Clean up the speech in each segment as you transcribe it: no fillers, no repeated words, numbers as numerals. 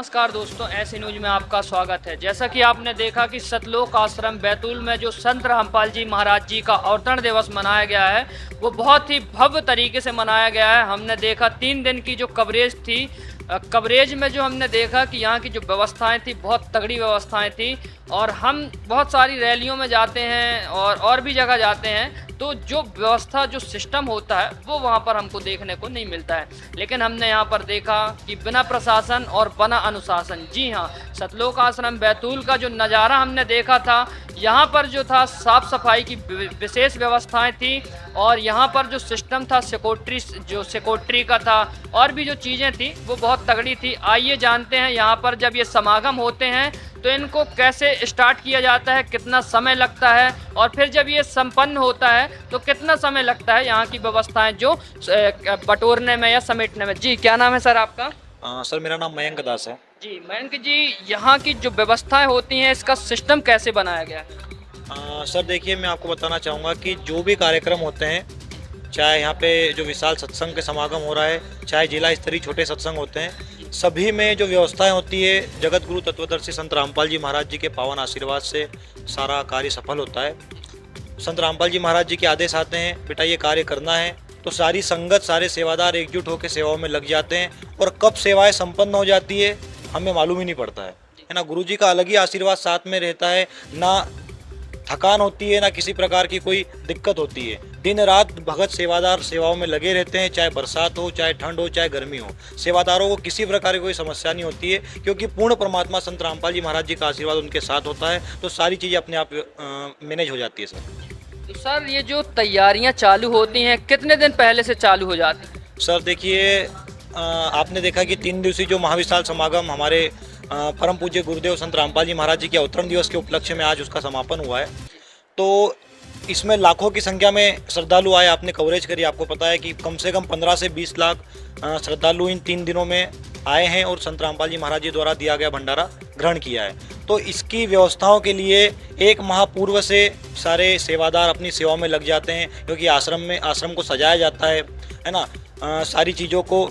नमस्कार दोस्तों, ऐसे न्यूज में आपका स्वागत है। जैसा कि आपने देखा कि सतलोक आश्रम बैतूल में जो संत रामपाल जी महाराज जी का अवतरण दिवस मनाया गया है वो बहुत ही भव्य तरीके से मनाया गया है। हमने देखा 3 दिन की जो कवरेज थी, कवरेज में जो हमने देखा कि यहाँ की जो व्यवस्थाएं थी बहुत तगड़ी व्यवस्थाएं थी। और हम बहुत सारी रैलियों में जाते हैं और भी जगह जाते हैं, तो जो व्यवस्था जो सिस्टम होता है वो वहाँ पर हमको देखने को नहीं मिलता है। लेकिन हमने यहाँ पर देखा कि बिना प्रशासन और बिना अनुशासन, जी हाँ, सतलोक आश्रम बैतूल का जो नज़ारा हमने देखा था, यहाँ पर जो था साफ़ सफाई की विशेष व्यवस्थाएं थी। और यहाँ पर जो सिस्टम था सिक्योरिटी का था और भी जो चीज़ें थी वो बहुत तगड़ी थी। आइए जानते हैं यहाँ पर जब ये समागम होते हैं तो इनको कैसे स्टार्ट किया जाता है, कितना समय लगता है, और फिर जब ये संपन्न होता है तो कितना समय लगता है यहाँ की व्यवस्थाएं जो बटोरने में या समेटने में। जी, क्या नाम है सर आपका? सर मेरा नाम मयंक दास है। जी मयंक जी, यहाँ की जो व्यवस्थाएं होती हैं इसका सिस्टम कैसे बनाया गया है? सर देखिए, मैं आपको बताना चाहूँगा कि जो भी कार्यक्रम होते हैं, चाहे यहाँ पे जो विशाल सत्संग के समागम हो रहा है, चाहे जिला स्तरीय छोटे सत्संग होते हैं, सभी में जो व्यवस्थाएं होती है, जगत गुरु तत्वदर्शी संत रामपाल जी महाराज जी के पावन आशीर्वाद से सारा कार्य सफल होता है। संत रामपाल जी महाराज जी के आदेश आते हैं, बेटा ये कार्य करना है, तो सारी संगत, सारे सेवादार एकजुट होकर सेवाओं में लग जाते हैं। और कब सेवाएं संपन्न हो जाती है हमें मालूम ही नहीं पड़ता है ना। गुरु जी का अलग ही आशीर्वाद साथ में रहता है, ना थकान होती है, ना किसी प्रकार की कोई दिक्कत होती है। दिन रात भगत सेवादार सेवाओं में लगे रहते हैं, चाहे बरसात हो, चाहे ठंड हो, चाहे गर्मी हो। सेवादारों को किसी प्रकार की कोई समस्या नहीं होती है, क्योंकि पूर्ण परमात्मा संत रामपाल जी महाराज जी का आशीर्वाद उनके साथ होता है, तो सारी चीज़ें अपने आप मैनेज हो जाती है सर। तो सर ये जो तैयारियां चालू होती हैं कितने दिन पहले से चालू हो जाती हैं? सर देखिए, आपने देखा कि 3 दिवसीय जो महाविशाल समागम हमारे परम पूज्य गुरुदेव संत रामपाल जी महाराज जी के अवतरण दिवस के उपलक्ष्य में आज उसका समापन हुआ है। तो इसमें लाखों की संख्या में श्रद्धालु आए। आपने कवरेज करी, आपको पता है कि कम से कम 15 से 20 लाख श्रद्धालु इन 3 दिनों में आए हैं और संत रामपाल जी महाराज जी द्वारा दिया गया भंडारा ग्रहण किया है। तो इसकी व्यवस्थाओं के लिए 1 माह पूर्व से सारे सेवादार अपनी सेवाओं में लग जाते हैं, क्योंकि आश्रम को सजाया जाता है ना। सारी चीज़ों को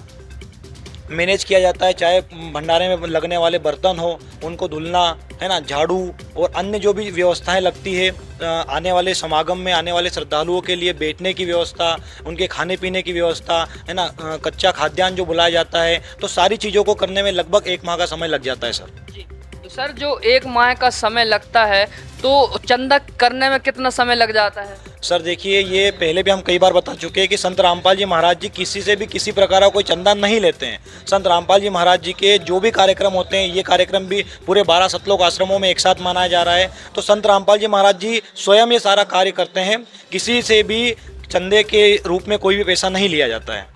मैनेज किया जाता है, चाहे भंडारे में लगने वाले बर्तन हो उनको धुलना है ना, झाड़ू और अन्य जो भी व्यवस्थाएं लगती है, आने वाले समागम में आने वाले श्रद्धालुओं के लिए बैठने की व्यवस्था, उनके खाने पीने की व्यवस्था है ना, कच्चा खाद्यान्न जो बुलाया जाता है, तो सारी चीज़ों को करने में लगभग 1 माह का समय लग जाता है सर। जी, तो सर जो 1 माह का समय लगता है तो चंदा करने में कितना समय लग जाता है? सर देखिए, ये पहले भी हम कई बार बता चुके हैं कि संत रामपाल जी महाराज जी किसी से भी किसी प्रकार का कोई चंदा नहीं लेते हैं। संत रामपाल जी महाराज जी के जो भी कार्यक्रम होते हैं, ये कार्यक्रम भी पूरे 12 सतलोक आश्रमों में एक साथ मनाया जा रहा है, तो संत रामपाल जी महाराज जी स्वयं ये सारा कार्य करते हैं। किसी से भी चंदे के रूप में कोई भी पैसा नहीं लिया जाता है।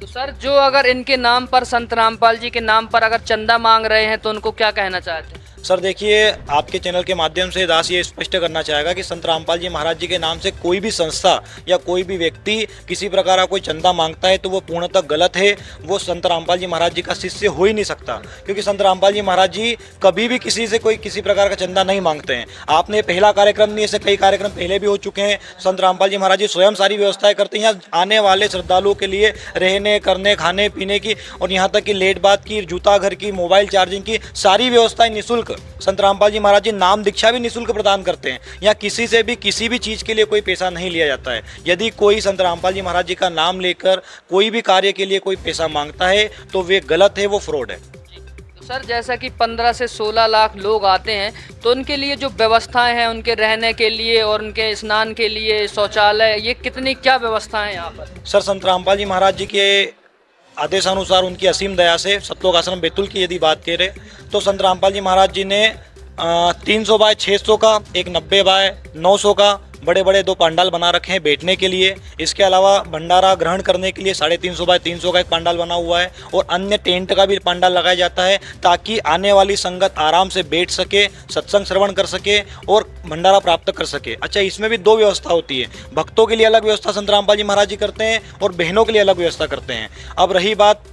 तो सर जो अगर इनके नाम पर, संत रामपाल जी के नाम पर अगर चंदा मांग रहे हैं तो उनको क्या कहना चाहते हैं? सर देखिए, आपके चैनल के माध्यम से दास ये स्पष्ट करना चाहेगा कि संत रामपाल जी महाराज जी के नाम से कोई भी संस्था या कोई भी व्यक्ति किसी प्रकार का कोई चंदा मांगता है तो वो पूर्णतः गलत है। वो संत रामपाल जी महाराज जी का शिष्य हो ही नहीं सकता, क्योंकि संत रामपाल जी महाराज जी कभी भी किसी से कोई किसी प्रकार का चंदा नहीं मांगते हैं। आपने पहला कार्यक्रम नहीं, ऐसे कई कार्यक्रम पहले भी हो चुके हैं। संत रामपाल जी महाराज जी स्वयं सारी व्यवस्थाएं करते हैं यहाँ आने वाले श्रद्धालुओं के लिए, रहने करने खाने पीने की, और यहाँ तक कि लेट बात की, जूता घर की, मोबाइल चार्जिंग की सारी व्यवस्थाएं निःशुल्क। संत रामपाल जी महाराज जी नाम दीक्षा भी निःशुल्क प्रदान करते हैं। यहाँ किसी से भी किसी भी चीज़ के लिए कोई पैसा नहीं लिया जाता है। यदि कोई संत रामपाल जी महाराज जी का नाम लेकर कोई भी कार्य के लिए कोई पैसा मांगता है तो वे गलत है, वो फ्रॉड है। तो सर जैसा कि 15 से 16 लाख लोग आते हैं तो उनके लिए जो व्यवस्थाएं हैं, उनके रहने के लिए और उनके स्नान के लिए शौचालय, ये कितनी क्या व्यवस्थाएं हैं यहाँ पर? सर संत रामपाल जी महाराज जी के आदेशानुसार, उनकी असीम दया से, सतलोक आश्रम बैतूल की यदि बात करें तो संत रामपाल जी महाराज जी ने 300 बाय 600 का, एक 90 बाय 900 का बड़े बड़े 2 पंडाल बना रखे हैं बैठने के लिए। इसके अलावा भंडारा ग्रहण करने के लिए 350 बाय 300 का एक पंडाल बना हुआ है, और अन्य टेंट का भी पंडाल लगाया जाता है ताकि आने वाली संगत आराम से बैठ सके, सत्संग श्रवण कर सके और भंडारा प्राप्त कर सके। अच्छा, इसमें भी 2 व्यवस्था होती है। भक्तों के लिए अलग व्यवस्था संत रामपाल जी महाराज जी करते हैं और बहनों के लिए अलग व्यवस्था करते हैं। अब रही बात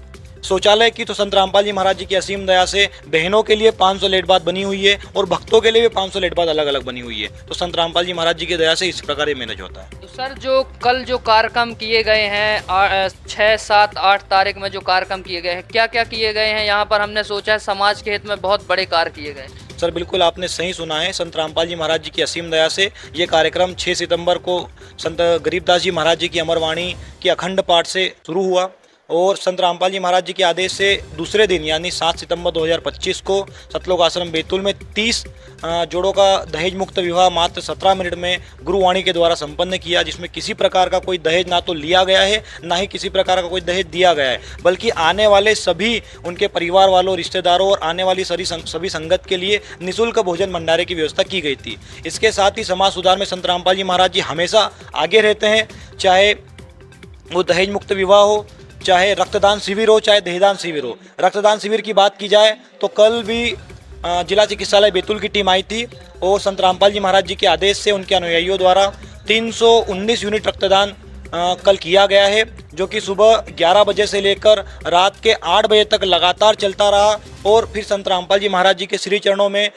शौचालय की तो संत रामपाल जी महाराज जी की असीम दया से बहनों के लिए 500 लेट बाथ बनी हुई है और भक्तों के लिए भी 500 लेट बाथ अलग अलग बनी हुई है। तो संत रामपाल जी महाराज जी की दया से इस प्रकार ये मैनेज होता है। तो सर जो कल जो कार्यक्रम किए गए हैं 6, 7, 8 तारीख में जो कार्यक्रम किए गए हैं, क्या क्या किए गए हैं यहाँ पर? हमने सोचा है समाज के हित में बहुत बड़े कार्य किए गए। सर बिल्कुल आपने सही सुना है। संत रामपाल जी महाराज जी की असीम दया से ये कार्यक्रम 6 सितंबर को संत गरीबदास जी महाराज जी की अमरवाणी की अखंड पाठ से शुरू हुआ और संत रामपाल जी महाराज जी के आदेश से दूसरे दिन यानी 7 सितंबर 2025 को सतलोक आश्रम बैतूल में 30 जोड़ों का दहेज मुक्त विवाह मात्र 17 मिनट में गुरुवाणी के द्वारा संपन्न किया, जिसमें किसी प्रकार का कोई दहेज ना तो लिया गया है ना ही किसी प्रकार का कोई दहेज दिया गया है, बल्कि आने वाले सभी उनके परिवार वालों, रिश्तेदारों और आने वाली सभी संगत के लिए निःशुल्क भोजन भंडारे की व्यवस्था की गई थी। इसके साथ ही समाज सुधार में संत रामपाल जी महाराज जी हमेशा आगे रहते हैं, चाहे वो दहेज मुक्त विवाह हो, चाहे रक्तदान शिविर हो, चाहे देहदान शिविर हो। रक्तदान शिविर की बात की जाए तो कल भी जिला चिकित्सालय बैतूल की टीम आई थी और संत रामपाल जी महाराज जी के आदेश से उनके अनुयायियों द्वारा 319 यूनिट रक्तदान कल किया गया है, जो कि सुबह 11 बजे से लेकर रात के 8 बजे तक लगातार चलता रहा। और फिर संत रामपाल जी महाराज जी के श्री चरणों में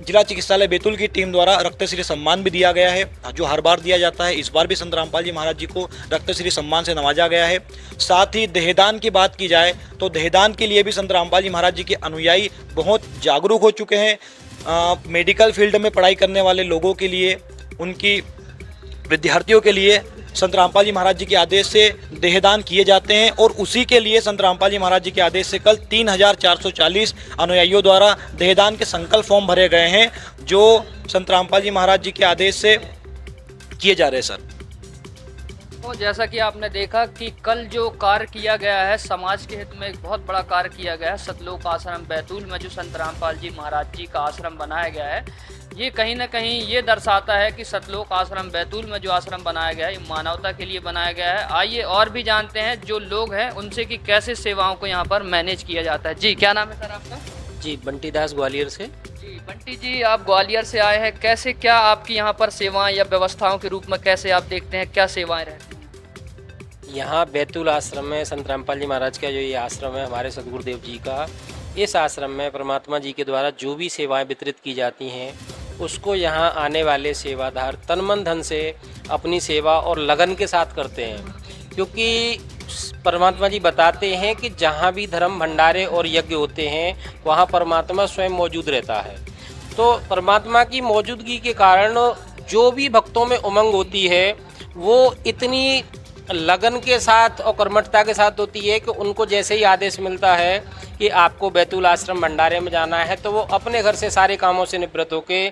जिला चिकित्सालय बैतूल की टीम द्वारा रक्तश्री सम्मान भी दिया गया है, जो हर बार दिया जाता है। इस बार भी संत रामपाल जी महाराज जी को रक्तश्री सम्मान से नवाजा गया है। साथ ही देहदान की बात की जाए तो देहदान के लिए भी संत रामपाल जी महाराज जी के अनुयायी बहुत जागरूक हो चुके हैं। मेडिकल फील्ड में पढ़ाई करने वाले लोगों के लिए, उनकी विद्यार्थियों के लिए संत रामपाल जी महाराज जी के आदेश से देहदान किए जाते हैं और उसी के लिए संत रामपाल जी महाराज जी के आदेश से कल 3440 अनुयायियों द्वारा देहदान के संकल्प फॉर्म भरे गए हैं, जो संत रामपाल जी महाराज जी के आदेश से किए जा रहे हैं। सर तो जैसा कि आपने देखा कि कल जो कार्य किया गया है समाज के हित में एक बहुत बड़ा कार्य किया गया है। सतलोक आश्रम बैतूल में जो संत रामपाल जी महाराज जी का आश्रम बनाया गया है, ये कहीं ना कहीं ये दर्शाता है कि सतलोक आश्रम बैतूल में जो आश्रम बनाया गया है ये मानवता के लिए बनाया गया है। आइए और भी जानते हैं जो लोग हैं उनसे कि कैसे सेवाओं को यहाँ पर मैनेज किया जाता है। जी क्या नाम है सर आपका? जी बंटी दास ग्वालियर से। जी बंटी जी, आप ग्वालियर से आए हैं, कैसे क्या आपकी यहाँ पर सेवाएं या व्यवस्थाओं के रूप में कैसे आप देखते हैं, क्या सेवाएं रहती हैं? यहाँ बैतूल आश्रम में संत रामपाल जी महाराज का जो ये आश्रम है हमारे सदगुरुदेव जी का, इस आश्रम में परमात्मा जी के द्वारा जो भी सेवाएं वितरित की जाती हैं उसको यहाँ आने वाले सेवादार तन मन धन से अपनी सेवा और लगन के साथ करते हैं, क्योंकि परमात्मा जी बताते हैं कि जहाँ भी धर्म भंडारे और यज्ञ होते हैं वहाँ परमात्मा स्वयं मौजूद रहता है। तो परमात्मा की मौजूदगी के कारण जो भी भक्तों में उमंग होती है वो इतनी लगन के साथ और कर्मठता के साथ होती है कि उनको जैसे ही आदेश मिलता है कि आपको बैतूल आश्रम भंडारे में जाना है तो वो अपने घर से सारे कामों से निवृत्त होकर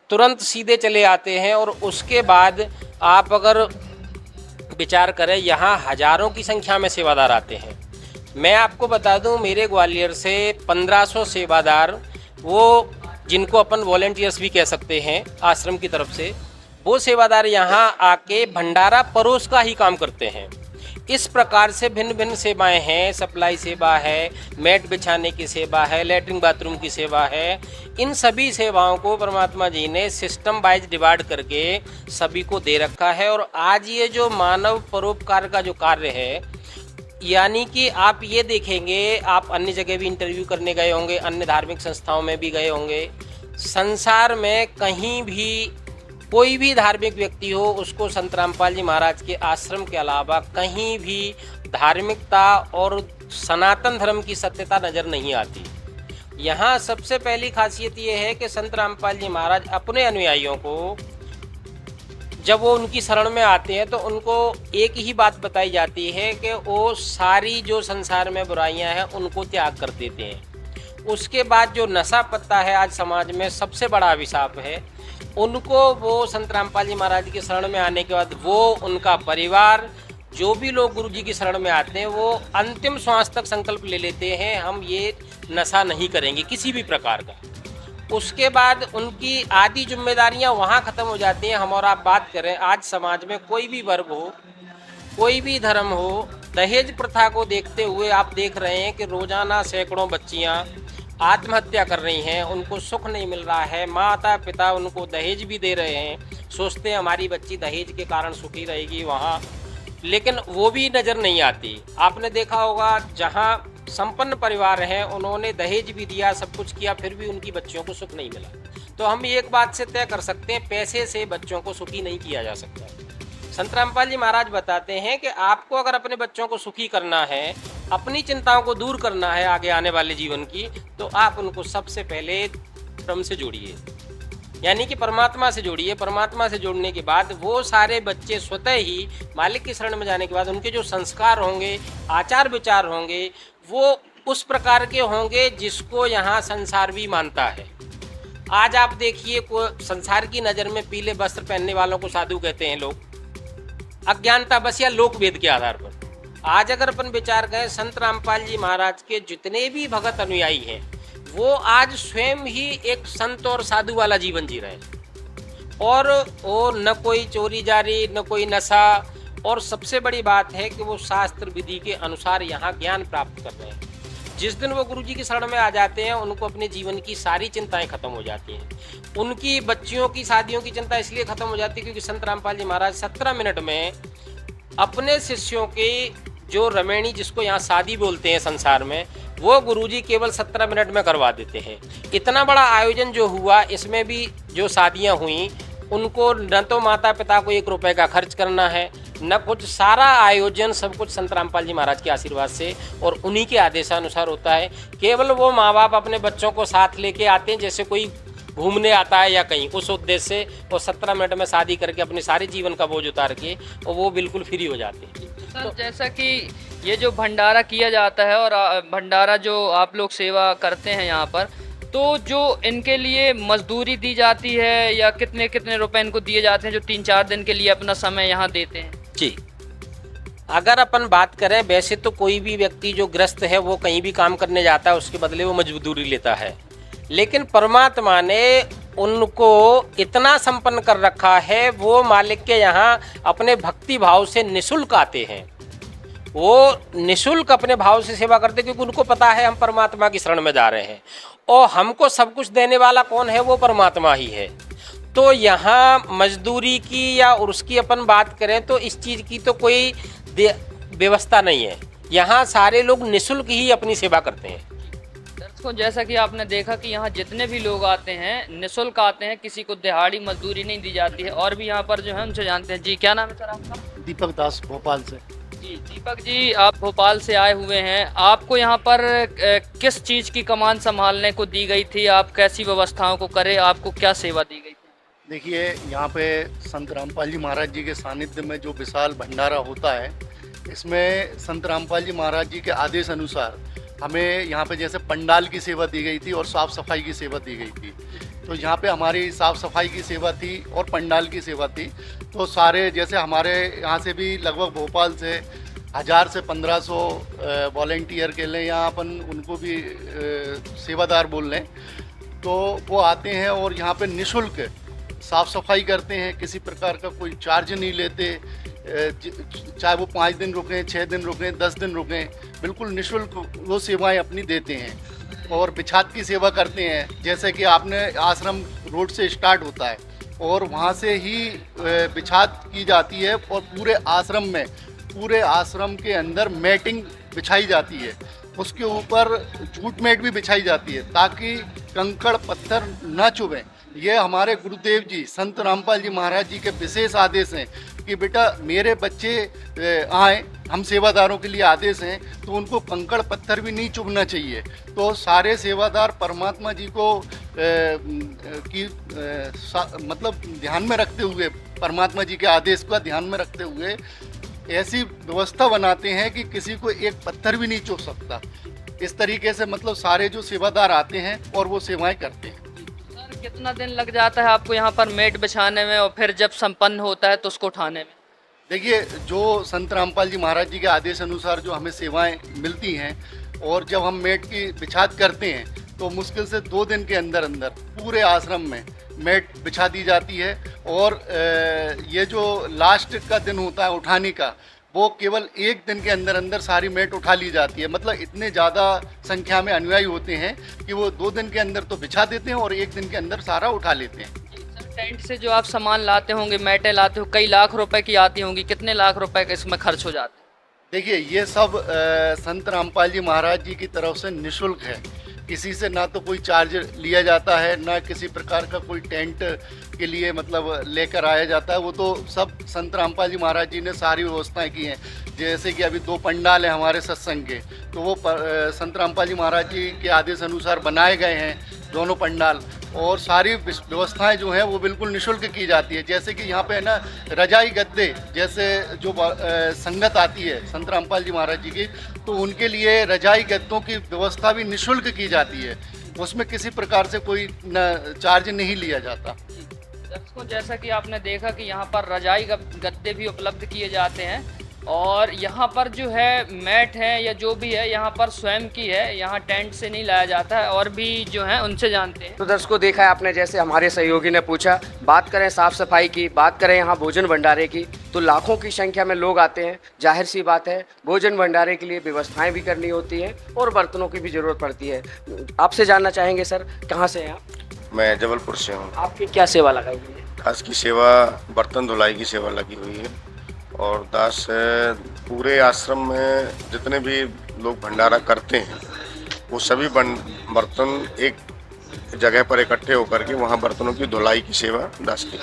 तुरंत सीधे चले आते हैं। और उसके बाद आप अगर विचार करें यहाँ हजारों की संख्या में सेवादार आते हैं। मैं आपको बता दूं मेरे ग्वालियर से 1500 सेवादार, वो जिनको अपन वॉलेंटियर्स भी कह सकते हैं आश्रम की तरफ से, वो सेवादार यहाँ आके भंडारा परोस का ही काम करते हैं। इस प्रकार से भिन्न भिन्न सेवाएं हैं, सप्लाई सेवा है, मैट बिछाने की सेवा है, लैट्रिन बाथरूम की सेवा है। इन सभी सेवाओं को परमात्मा जी ने सिस्टम वाइज डिवाइड करके सभी को दे रखा है। और आज ये जो मानव परोपकार का जो कार्य है, यानी कि आप ये देखेंगे, आप अन्य जगह भी इंटरव्यू करने गए होंगे, अन्य धार्मिक संस्थाओं में भी गए होंगे, संसार में कहीं भी कोई भी धार्मिक व्यक्ति हो उसको संत रामपाल जी महाराज के आश्रम के अलावा कहीं भी धार्मिकता और सनातन धर्म की सत्यता नज़र नहीं आती। यहाँ सबसे पहली खासियत ये है कि संत रामपाल जी महाराज अपने अनुयायियों को जब वो उनकी शरण में आते हैं तो उनको एक ही बात बताई जाती है कि वो सारी जो संसार में बुराइयां हैं उनको त्याग कर देते हैं। उसके बाद जो नशा पत्ता है आज समाज में सबसे बड़ा अभिशाप है, उनको वो संत रामपाल जी महाराज की शरण में आने के बाद वो उनका परिवार, जो भी लोग गुरु जी की शरण में आते हैं, वो अंतिम श्वास तक संकल्प ले लेते हैं हम ये नशा नहीं करेंगे किसी भी प्रकार का। उसके बाद उनकी आधी जिम्मेदारियां वहाँ ख़त्म हो जाती हैं। हम और आप बात करें, आज समाज में कोई भी वर्ग हो, कोई भी धर्म हो, दहेज प्रथा को देखते हुए आप देख रहे हैं कि रोज़ाना सैकड़ों बच्चियाँ आत्महत्या कर रही हैं, उनको सुख नहीं मिल रहा है। माता पिता उनको दहेज भी दे रहे हैं, सोचते हैं हमारी बच्ची दहेज के कारण सुखी रहेगी, वहाँ लेकिन वो भी नज़र नहीं आती। आपने देखा होगा जहाँ संपन्न परिवार हैं उन्होंने दहेज भी दिया, सब कुछ किया, फिर भी उनकी बच्चियों को सुख नहीं मिला। तो हम एक बात से तय कर सकते हैं, पैसे से बच्चों को सुखी नहीं किया जा सकता। संत रामपाल जी महाराज बताते हैं कि आपको अगर अपने बच्चों को सुखी करना है, अपनी चिंताओं को दूर करना है आगे आने वाले जीवन की, तो आप उनको सबसे पहले ब्रह्म से जोड़िए, यानी कि परमात्मा से जोड़िए। परमात्मा से जोड़ने के बाद वो सारे बच्चे स्वतः ही मालिक की शरण में जाने के बाद उनके जो संस्कार होंगे, आचार विचार होंगे, वो उस प्रकार के होंगे जिसको यहाँ संसार भी मानता है। आज आप देखिए, को संसार की नज़र में पीले वस्त्र पहनने वालों को साधु कहते हैं लोग, अज्ञानता बस या लोक वेद के आधार पर। आज अगर अपन विचार करें, संत रामपाल जी महाराज के जितने भी भगत अनुयायी हैं वो आज स्वयं ही एक संत और साधु वाला जीवन जी रहे हैं, और वो न कोई चोरी जारी, न कोई नशा, और सबसे बड़ी बात है कि वो शास्त्र विधि के अनुसार यहाँ ज्ञान प्राप्त कर रहे हैं। जिस दिन वो गुरु जी की शरण में आ जाते हैं, उनको अपने जीवन की सारी चिंताएं खत्म हो जाती हैं। उनकी बच्चियों की शादियों की चिंता इसलिए खत्म हो जाती है क्योंकि संत रामपाल जी महाराज 17 मिनट में अपने शिष्यों की जो रमैनी, जिसको यहाँ शादी बोलते हैं संसार में, वो गुरुजी केवल 17 मिनट में करवा देते हैं। इतना बड़ा आयोजन जो हुआ, इसमें भी जो शादियाँ हुई, उनको न तो माता पिता को 1 रुपए का खर्च करना है, न कुछ, सारा आयोजन सब कुछ संत रामपाल जी महाराज के आशीर्वाद से और उन्हीं के आदेशानुसार होता है। केवल वो माँ बाप अपने बच्चों को साथ लेके आते हैं जैसे कोई घूमने आता है या कहीं, उस उद्देश्य से वो 17 मिनट में शादी करके अपने सारे जीवन का बोझ उतार के और वो बिल्कुल फ्री हो जाते हैं। सर, जैसा कि ये जो भंडारा किया जाता है और भंडारा जो आप लोग सेवा करते हैं यहाँ पर, तो जो इनके लिए मजदूरी दी जाती है या कितने कितने रुपए इनको दिए जाते हैं जो 3-4 दिन के लिए अपना समय यहाँ देते हैं? जी, अगर अपन बात करें, वैसे तो कोई भी व्यक्ति जो ग्रस्त है वो कहीं भी काम करने जाता है, उसके बदले वो मजदूरी लेता है, लेकिन परमात्मा ने उनको इतना संपन्न कर रखा है, वो मालिक के यहाँ अपने भक्ति भाव से निःशुल्क आते हैं। वो निःशुल्क अपने भाव से सेवा करते, क्योंकि उनको पता है हम परमात्मा की शरण में जा रहे हैं और हमको सब कुछ देने वाला कौन है, वो परमात्मा ही है। तो यहाँ मजदूरी की या उसकी अपन बात करें तो इस चीज़ की तो कोई व्यवस्था नहीं है। यहाँ सारे लोग निःशुल्क ही अपनी सेवा करते हैं। दर्शकों, जैसा कि आपने देखा कि यहाँ जितने भी लोग आते हैं निःशुल्क आते हैं, किसी को दिहाड़ी मजदूरी नहीं दी जाती है। और भी यहाँ पर जो है उनसे जानते हैं। जी, क्या नाम है सर आपका? दीपक दास, भोपाल से। जी दीपक जी, आप भोपाल से आए हुए हैं। आपको यहाँ पर किस चीज़ की कमान संभालने को दी गई थी? आप कैसी व्यवस्थाओं को करें? आपको क्या सेवा दी गई थी? देखिए, यहाँ पे संत रामपाल जी महाराज जी के सानिध्य में जो विशाल भंडारा होता है, इसमें संत रामपाल जी महाराज जी के आदेश अनुसार हमें यहाँ पे जैसे पंडाल की सेवा दी गई थी और साफ़ सफाई की सेवा दी गई थी। तो यहाँ पे हमारी साफ़ सफाई की सेवा थी और पंडाल की सेवा थी। तो सारे, जैसे हमारे यहाँ से भी लगभग भोपाल से 1000 से 1500 वॉलेंटियर के लिए, यहाँ अपन उनको भी सेवादार बोल लें, तो वो आते हैं और यहाँ पे निःशुल्क साफ़ सफाई करते हैं। किसी प्रकार का कोई चार्ज नहीं लेते, चाहे वो 5 दिन रुकें, 6 दिन रुकें, 10 दिन रुकें, बिल्कुल निःशुल्क वो सेवाएं अपनी देते हैं। और बिछात की सेवा करते हैं, जैसे कि आपने आश्रम रोड से स्टार्ट होता है और वहाँ से ही बिछात की जाती है और पूरे आश्रम के अंदर मैटिंग बिछाई जाती है। उसके ऊपर जूट मैट भी बिछाई जाती है ताकि कंकड़ पत्थर ना चुभें। ये हमारे गुरुदेव जी संत रामपाल जी महाराज जी के विशेष आदेश हैं कि बेटा मेरे बच्चे आए, हम सेवादारों के लिए आदेश हैं, तो उनको कंकड़ पत्थर भी नहीं चुभना चाहिए। तो सारे सेवादार परमात्मा जी को मतलब ध्यान में रखते हुए, परमात्मा जी के आदेश का ध्यान में रखते हुए ऐसी व्यवस्था बनाते हैं कि किसी को एक पत्थर भी नहीं चुभ सकता। इस तरीके से मतलब सारे जो सेवादार आते हैं और वो सेवाएं करते हैं। सर, कितना दिन लग जाता है आपको यहाँ पर मेट बिछाने में और फिर जब संपन्न होता है तो उसको उठाने में? देखिए, जो संत रामपाल जी महाराज जी के आदेश अनुसार जो हमें सेवाएं मिलती हैं और जब हम मेट की बिछात करते हैं तो मुश्किल से 2 दिन के अंदर अंदर पूरे आश्रम में मेट बिछा दी जाती है। और ये जो लास्ट का दिन होता है उठाने का, वो केवल 1 दिन के अंदर अंदर सारी मेट उठा ली जाती है। मतलब इतने ज़्यादा संख्या में अनुयायी होते हैं कि वो 2 दिन के अंदर तो बिछा देते हैं और 1 दिन के अंदर सारा उठा लेते हैं। सर, टेंट से जो आप सामान लाते होंगे, मैटें लाते हो, कई लाख रुपए की आती होंगी, कितने लाख रुपए का इसमें खर्च हो जाते हैं? देखिए, ये सब संत रामपाल जी महाराज जी की तरफ से निशुल्क है। किसी से ना तो कोई चार्ज लिया जाता है, ना किसी प्रकार का कोई टेंट के लिए मतलब लेकर आया जाता है। वो तो सब संत रामपाल जी महाराज जी ने सारी व्यवस्थाएं की हैं। जैसे कि अभी 2 पंडाल हैं हमारे सत्संग के, तो वो संत रामपाल जी महाराज जी के आदेश अनुसार बनाए गए हैं दोनों पंडाल, और सारी व्यवस्थाएं जो हैं वो बिल्कुल निशुल्क की जाती है। जैसे कि यहाँ पे है ना, रजाई गद्दे जैसे जो संगत आती है संत रामपाल जी महाराज जी की, तो उनके लिए रजाई गद्दों की व्यवस्था भी निशुल्क की जाती है। उसमें किसी प्रकार से कोई चार्ज नहीं लिया जाता। दर्शकों, जैसा कि आपने देखा कि यहाँ पर रजाई गद्दे भी उपलब्ध किए जाते हैं, और यहाँ पर जो है मैट है या जो भी है यहाँ पर स्वयं की है, यहाँ टेंट से नहीं लाया जाता है। और भी जो है उनसे जानते हैं। तो दर्शकों, देखा है आपने, जैसे हमारे सहयोगी ने पूछा, बात करें साफ़ सफाई की, बात करें यहाँ भोजन भंडारे की, तो लाखों की संख्या में लोग आते हैं। जाहिर सी बात है, भोजन भंडारे के लिए व्यवस्थाएं भी करनी होती हैं और बर्तनों की भी ज़रूरत पड़ती है। आपसे जानना चाहेंगे सर, कहाँ से हैं आप? मैं जबलपुर से हूँ। आपकी क्या सेवा लगाई हुई है? दास की सेवा, बर्तन धुलाई की सेवा लगी हुई है। और दास पूरे आश्रम में जितने भी लोग भंडारा करते हैं, वो सभी बर्तन एक जगह पर इकट्ठे होकर के वहाँ बर्तनों की धुलाई की सेवा दास की।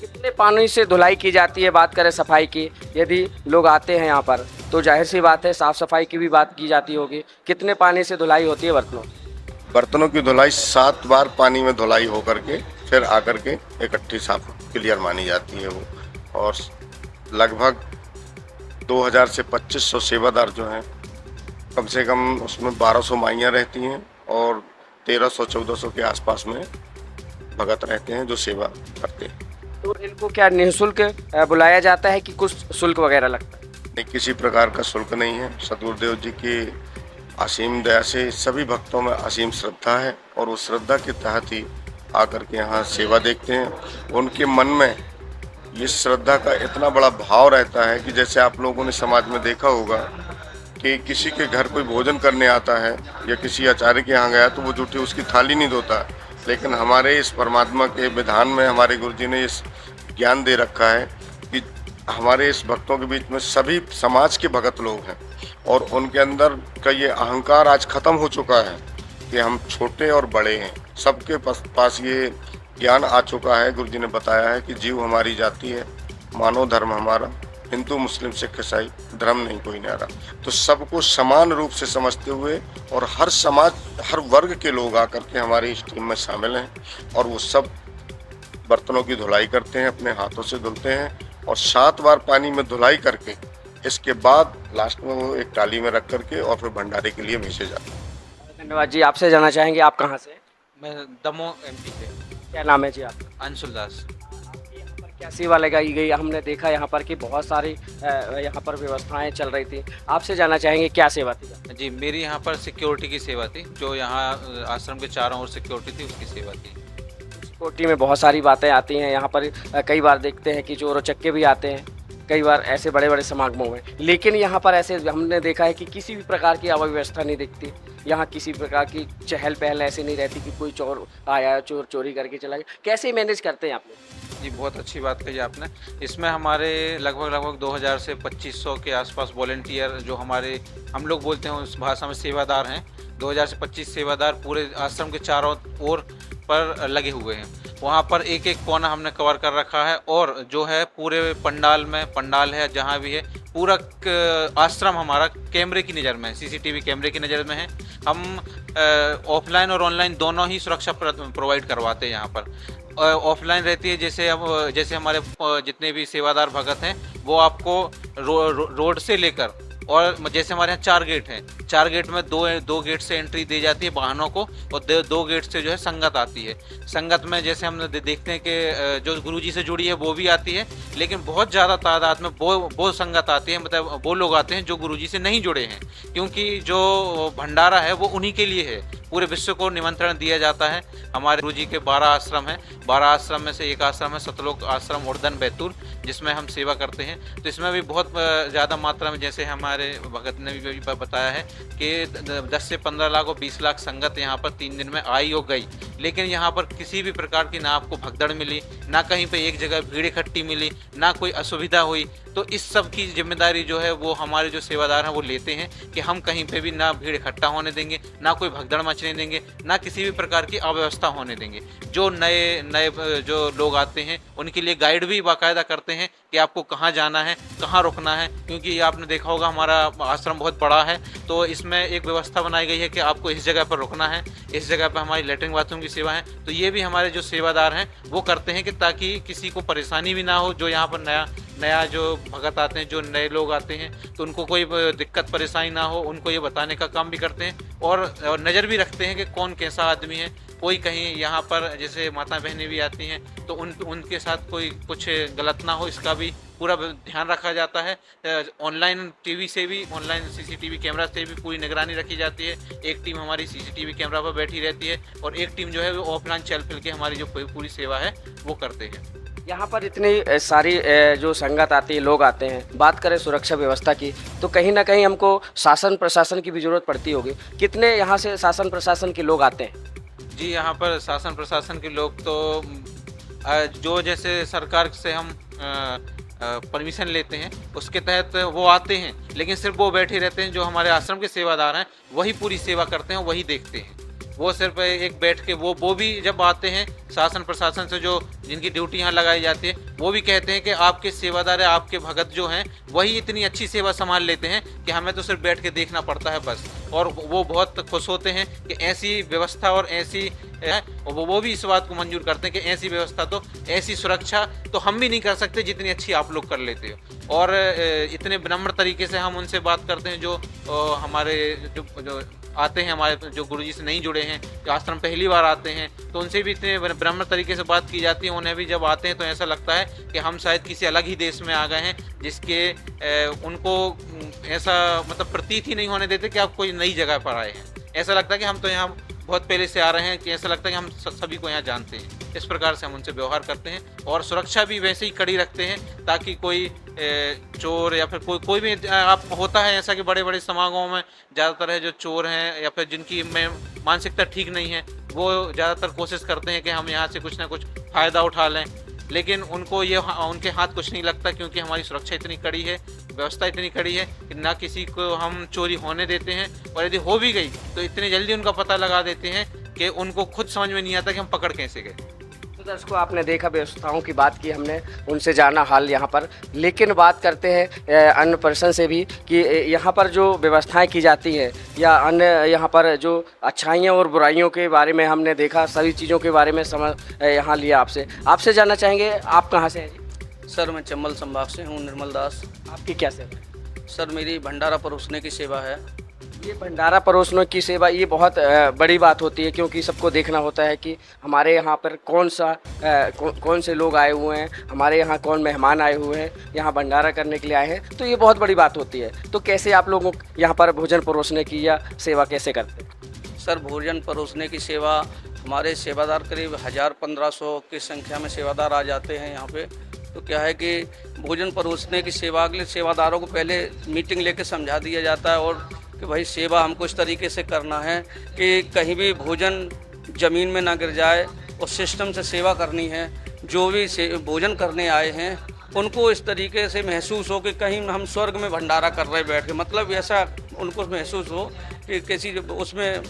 कितने पानी से धुलाई की जाती है? बात करें सफाई की, यदि लोग आते हैं यहाँ पर तो जाहिर सी बात है साफ़ सफाई की भी बात की जाती होगी। कितने पानी से धुलाई होती है बर्तनों? बर्तनों की धुलाई 7 बार पानी में धुलाई होकर के फिर आकर के इकट्ठी साफ क्लियर मानी जाती है वो। और लगभग 2000 से 2500 सेवादार जो हैं, कम से कम उसमें 1200 माइयाँ रहती हैं और 1300-1400 के आसपास में भगत रहते हैं जो सेवा करते हैं। तो इनको क्या निःशुल्क बुलाया जाता है कि कुछ शुल्क वगैरह लगता है? नहीं, किसी प्रकार का शुल्क नहीं है। सतगुरुदेव जी की असीम दया से सभी भक्तों में असीम श्रद्धा है, और उस श्रद्धा के तहत ही आकर के यहाँ सेवा देखते हैं। उनके मन में ये श्रद्धा का इतना बड़ा भाव रहता है कि जैसे आप लोगों ने समाज में देखा होगा कि किसी के घर कोई भोजन करने आता है या किसी आचार्य के यहाँ गया तो वो जूठी उसकी थाली नहीं धोता, लेकिन हमारे इस परमात्मा के विधान में हमारे गुरुजी ने इस ज्ञान दे रखा है कि हमारे इस भक्तों के बीच में सभी समाज के भगत लोग हैं, और उनके अंदर का ये अहंकार आज खत्म हो चुका है कि हम छोटे और बड़े हैं। सबके पास ये ज्ञान आ चुका है। गुरुजी ने बताया है कि जीव हमारी जाति है, मानव धर्म हमारा, हिंदू मुस्लिम सिख ईसाई धर्म नहीं कोई न्यारा। तो सबको समान रूप से समझते हुए और हर समाज, हर वर्ग के लोग आकर के हमारी इस टीम में शामिल हैं, और वो सब बर्तनों की धुलाई करते हैं, अपने हाथों से धुलते हैं, और 7 बार पानी में धुलाई करके इसके बाद लास्ट में वो एक टाली में रख करके और फिर भंडारे के लिए भेजे जाते हैं। धन्यवाद जी। आपसे जानना चाहेंगे, आप कहाँ से? मैं दमोह एमपी से। क्या नाम है जी आपका? अंशुल दास। यहाँ पर क्या सेवा लगाई गई? हमने देखा यहाँ पर कि बहुत सारी यहाँ पर व्यवस्थाएं चल रही थी। आपसे जानना चाहेंगे क्या सेवा थी? जी, मेरी यहाँ पर सिक्योरिटी की सेवा थी, जो यहाँ आश्रम के चारों ओर सिक्योरिटी थी उसकी सेवा थी। सिक्योरिटी में बहुत सारी बातें आती हैं यहाँ पर। कई बार देखते हैं कि चोर उचक्के भी आते हैं, कई बार ऐसे बड़े बड़े समागमों में, लेकिन यहाँ पर ऐसे हमने देखा है कि किसी भी प्रकार की अव्यवस्था नहीं दिखती। यहाँ किसी प्रकार की चहल पहल ऐसे नहीं रहती कि कोई चोर आया, चोर चोरी करके चला गया। कैसे मैनेज करते हैं आप लोग? जी, बहुत अच्छी बात कही आपने। इसमें हमारे लगभग 2000 से 2500 के आसपास वॉलेंटियर, जो हमारे हम लोग बोलते हैं उस भाषा में सेवादार हैं। 2000 से 25 सेवादार पूरे आश्रम के चारों ओर पर लगे हुए हैं। वहाँ पर एक एक कोना हमने कवर कर रखा है, और जो है पूरे पंडाल में, पंडाल है जहाँ भी है, पूरा आश्रम हमारा कैमरे की नज़र में है, सीसीटीवी कैमरे की नज़र में है। हम ऑफलाइन और ऑनलाइन दोनों ही सुरक्षा प्रोवाइड करवाते हैं यहाँ पर। ऑफलाइन रहती है, जैसे हमारे जितने भी सेवादार भगत हैं वो आपको रोड से लेकर, और जैसे हमारे यहाँ 4 गेट हैं, 4 गेट में दो गेट से एंट्री दी जाती है वाहनों को, और 2 गेट से जो है संगत आती है। संगत में जैसे हम देखते हैं कि जो गुरुजी से जुड़ी है वो भी आती है, लेकिन बहुत ज़्यादा तादाद में वो संगत आती है, मतलब वो लोग आते हैं जो गुरुजी से नहीं जुड़े हैं, क्योंकि जो भंडारा है वो उन्हीं के लिए है। पूरे विश्व को निमंत्रण दिया जाता है। हमारे गुरुजी के 12 आश्रम हैं, 12 आश्रम में से एक आश्रम है सतलोक आश्रम उर्दन बैतूल, जिसमें हम सेवा करते हैं। तो इसमें भी बहुत ज़्यादा मात्रा में, जैसे हमारे भगत ने भी बताया है कि 10 से 15 लाख और 20 लाख संगत यहाँ पर 3 दिन में आई और गई। लेकिन यहाँ पर किसी भी प्रकार की ना आपको भगदड़ मिली, ना कहीं पे एक जगह भीड़ इकट्ठी मिली, ना कोई असुविधा हुई। तो इस सब की जिम्मेदारी जो है वो हमारे जो सेवादार हैं वो लेते हैं कि हम कहीं पे भी ना भीड़ इकट्ठा होने देंगे, ना कोई भगदड़ मचने देंगे, ना किसी भी प्रकार की अव्यवस्था होने देंगे। जो नए जो लोग आते हैं उनके लिए गाइड भी बाकायदा करते हैं कि आपको कहाँ जाना है, कहाँ रुकना है, क्योंकि आपने देखा होगा हमारा आश्रम बहुत बड़ा है, तो इसमें एक व्यवस्था बनाई गई है कि आपको इस जगह पर रुकना है, इस जगह पर हमारी लेटरिन बाथरूम की सेवा है। तो ये भी हमारे जो सेवादार हैं वो करते हैं कि ताकि किसी को परेशानी भी ना हो। जो यहाँ पर नया जो भगत आते हैं, जो नए लोग आते हैं, तो उनको कोई दिक्कत परेशानी ना हो, उनको ये बताने का काम भी करते हैं और नज़र भी रखते हैं कि कौन कैसा आदमी है। कोई कहीं यहाँ पर जैसे माता बहनें भी आती हैं तो उनके साथ कोई कुछ गलत ना हो, इसका भी पूरा ध्यान रखा जाता है। ऑनलाइन टीवी से भी, ऑनलाइन सीसीटीवी कैमरा से भी पूरी निगरानी रखी जाती है। एक टीम हमारी सीसीटीवी कैमरा पर बैठी रहती है और एक टीम जो है वो ऑफलाइन चल फिर के हमारी जो पूरी सेवा है वो करते हैं। यहाँ पर इतनी सारी जो संगत आती है, लोग आते हैं, बात करें सुरक्षा व्यवस्था की तो कहीं ना कहीं हमको शासन प्रशासन की भी ज़रूरत पड़ती होगी। कितने यहाँ से शासन प्रशासन के लोग आते हैं? जी, यहाँ पर शासन प्रशासन के लोग तो जो जैसे सरकार से हम परमिशन लेते हैं उसके तहत वो आते हैं, लेकिन सिर्फ वो बैठे रहते हैं। जो हमारे आश्रम के सेवादार हैं वही पूरी सेवा करते हैं, वही देखते हैं। वो सिर्फ एक बैठ के वो भी जब आते हैं शासन प्रशासन से, जो जिनकी ड्यूटी यहाँ लगाई जाती है, वो भी कहते हैं कि आपके सेवादार है, आपके भगत जो हैं वही इतनी अच्छी सेवा संभाल लेते हैं कि हमें तो सिर्फ बैठ के देखना पड़ता है बस। और वो बहुत खुश होते हैं कि ऐसी व्यवस्था और ऐसी और वो भी इस बात को मंजूर करते हैं कि ऐसी व्यवस्था तो, ऐसी सुरक्षा तो हम भी नहीं कर सकते जितनी अच्छी आप लोग कर लेते हो। और इतने विनम्र तरीके से हम उनसे बात करते हैं जो हमारे जो आते हैं, हमारे जो गुरुजी से नहीं जुड़े हैं, जो आश्रम पहली बार आते हैं, तो उनसे भी इतने विनम्र तरीके से बात की जाती है। उन्हें भी जब आते हैं तो ऐसा लगता है कि हम शायद किसी अलग ही देश में आ गए हैं, जिसके उनको ऐसा मतलब प्रतीत ही नहीं होने देते कि आप कोई नई जगह पर आए हैं। ऐसा लगता है कि हम तो यहाँ बहुत पहले से आ रहे हैं, कि ऐसा लगता है कि हम सभी को यहाँ जानते हैं। इस प्रकार से हम उनसे व्यवहार करते हैं और सुरक्षा भी वैसे ही कड़ी रखते हैं ताकि कोई चोर या फिर कोई भी आप होता है ऐसा कि बड़े बड़े समागमों में ज़्यादातर है जो चोर हैं या फिर जिनकी मानसिकता ठीक नहीं है, वो ज़्यादातर कोशिश करते हैं कि हम यहाँ से कुछ ना कुछ फ़ायदा उठा लें, लेकिन उनको ये उनके हाथ कुछ नहीं लगता, क्योंकि हमारी सुरक्षा इतनी कड़ी है, व्यवस्था इतनी कड़ी है कि ना किसी को हम चोरी होने देते हैं, और यदि हो भी गई तो इतनी जल्दी उनका पता लगा देते हैं कि उनको खुद समझ में नहीं आता कि हम पकड़ कैसे गए। तो दर्शकों, आपने देखा व्यवस्थाओं की बात की, हमने उनसे जाना हाल यहाँ पर, लेकिन बात करते हैं अन्य पर्सन से भी कि यहाँ पर जो व्यवस्थाएं की जाती हैं या अन्य यहाँ पर जो अच्छाइयाँ और बुराइयों के बारे में हमने देखा, सभी चीज़ों के बारे में समझ यहाँ लिया। आपसे जानना चाहेंगे, आप कहाँ से हैं जी? सर मैं चंबल संभाग से हूँ, निर्मल दास। आपकी क्या सेवा है? सर मेरी भंडारा परोसने की सेवा है। ये भंडारा परोसने की सेवा ये बहुत बड़ी बात होती है, क्योंकि सबको देखना होता है कि हमारे यहाँ पर कौन से लोग आए हुए हैं, हमारे यहाँ कौन मेहमान आए हुए हैं, यहाँ भंडारा करने के लिए आए हैं, तो ये बहुत बड़ी बात होती है। तो कैसे आप लोगों यहाँ पर भोजन परोसने की या सेवा कैसे करते हैं? सर भोजन परोसने की सेवा, हमारे सेवादार करीब 1000-1500 की संख्या में सेवादार आ जाते हैं यहाँ पे। तो क्या है कि भोजन परोसने की सेवा के लिए सेवादारों को पहले मीटिंग लेके समझा दिया जाता है, और कि भाई सेवा हमको इस तरीके से करना है कि कहीं भी भोजन ज़मीन में ना गिर जाए, और सिस्टम से सेवा करनी है। जो भी भोजन करने आए हैं उनको इस तरीके से महसूस हो कि कहीं हम स्वर्ग में भंडारा कर रहे बैठ के, मतलब ऐसा उनको महसूस हो कि किसी उसमें